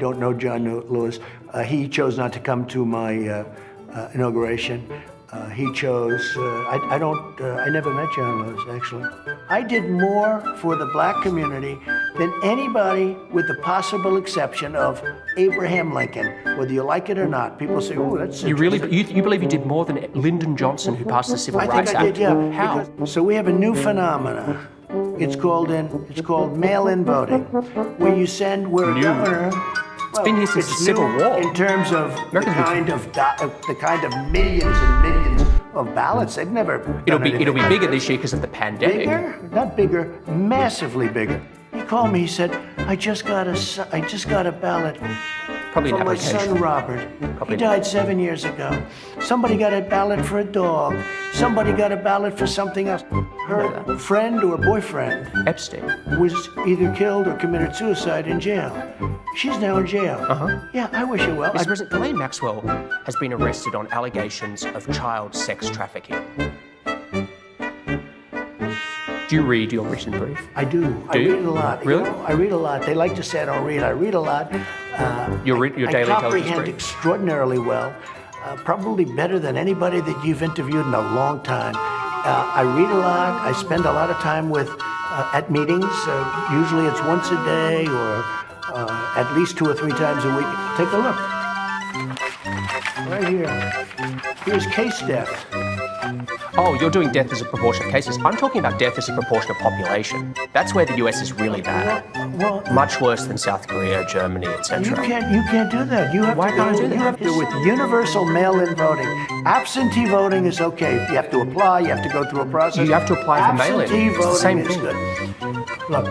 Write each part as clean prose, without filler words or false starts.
don't know John Lewis. He chose not to come to my inauguration. He chose, I never met John Lewis, actually. I did more for the black community than anybody, with the possible exception of Abraham Lincoln. Whether you like it or not, people say, oh, that's You believe you did more than Lyndon Johnson, who passed the Civil Rights Act? I think I did, yeah. How? So we have a new phenomenon. It's called mail-in voting, where you send, where a governor. It's been here since the Civil War. In terms of the kind of millions and millions of ballots, they've never. It'll be bigger this year because of the pandemic. Bigger? Not bigger, massively bigger. He called me. He said, "I just got a ballot Probably from an my application. son Robert. Probably He died 7 years ago. Somebody got a ballot for a dog. Somebody got a ballot for something else. Her friend or boyfriend Epstein. was either killed or committed suicide in jail. She's now in jail. Yeah, I wish her well. Mr. President, Ghislaine Maxwell has been arrested on allegations of child sex trafficking. Do you read your written brief? I do. I read a lot. Really? You know, I read a lot. They like to say I don't read. I read a lot. Your daily I intelligence comprehend brief? extraordinarily well. Probably better than anybody that you've interviewed in a long time. I read a lot. I spend a lot of time at meetings. Usually it's once a day or at least 2 or 3 times a week. Take a look. Right here. Here's case death. Oh, you're doing death as a proportion of cases. I'm talking about death as a proportion of population. That's where the US is really bad. Well, Much worse than South Korea, Germany, etc. you can't do that. You have Why to can't I go do that? You have to with universal mail-in voting. Absentee voting is okay. You have to apply. You have to go through a process. You have to apply for mail-in. Absentee It's the voting same is thing. good. Look,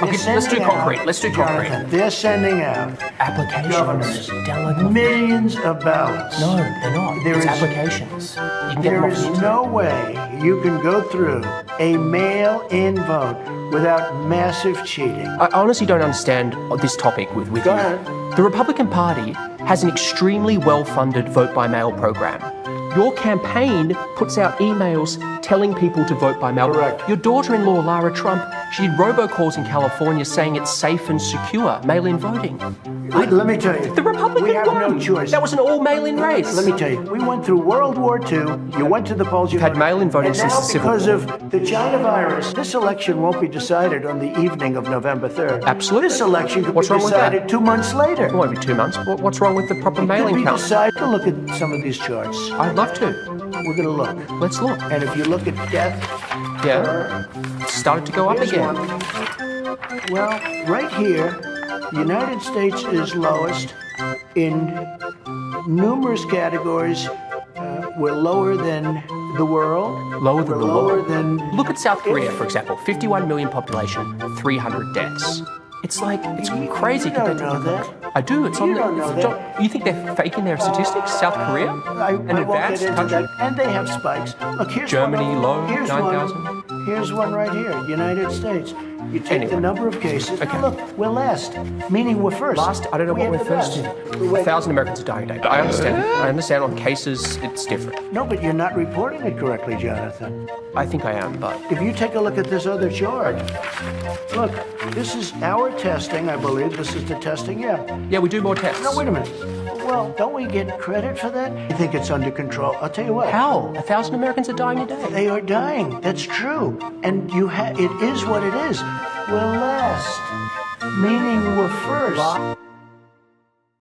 Let's do concrete. Let's do concrete. Jonathan, they're sending out Applications, governors delegates. millions of ballots. No, they're not. There It's is- applications. You can get them There off is the internet. no way you can go through a mail-in vote without massive cheating. I honestly don't understand this topic with Go you. ahead. The Republican Party has an extremely well-funded vote-by-mail program. Your campaign puts out emails telling people to vote by mail. Correct. Your daughter-in-law, Lara Trump, she did robocalls in California saying it's safe and secure, mail-in voting. Let me tell you, The Republican we have won. no choice. That was an all-mail-in race. Let me tell you, we went through World War II. You went to the polls. You've had mail-in voting since the Civil War. And now, because of the China virus, this election won't be decided on the evening of November 3rd. Absolutely. This election could What's be wrong with that? decided 2 months later. It won't be 2 months. What's wrong with the proper It could mailing be count? decided. Look at some of these charts. I'd love to. We're going to look. Let's look. And if you look at death, Yeah. It's started to go up here's again. one. Well, right here, the United States is lowest. In numerous categories, we're lower than the world. Lower than We're the lower world. than. Look at South Korea, for example. 51 million population, 300 deaths. It's like, it's crazy You don't compared to know that. I do. It's on You the. don't know that. You think they're faking their statistics? South Korea? I An won't get advanced into country? that. And they have spikes. Look, here's Germany, one. low, Here's 9,000. one. Here's one right here. United States. You take Anyway. the number of cases. Okay. Now look, we're last, meaning we're first. Last, I don't know We what have we're the first best. to. 1,000 Americans are dying a day. But I understand. I understand on cases, it's different. No, but you're not reporting it correctly, Jonathan. I think I am, but. If you take a look at this other chart, look, this is our testing, I believe. This is the testing, yeah. Yeah, we do more tests. No, wait a minute. Well, don't we get credit for that? I think it's under control. I'll tell you what. How? 1,000 Americans are dying a day. They are dying. That's true. And it is what it is. We're last, meaning we're first.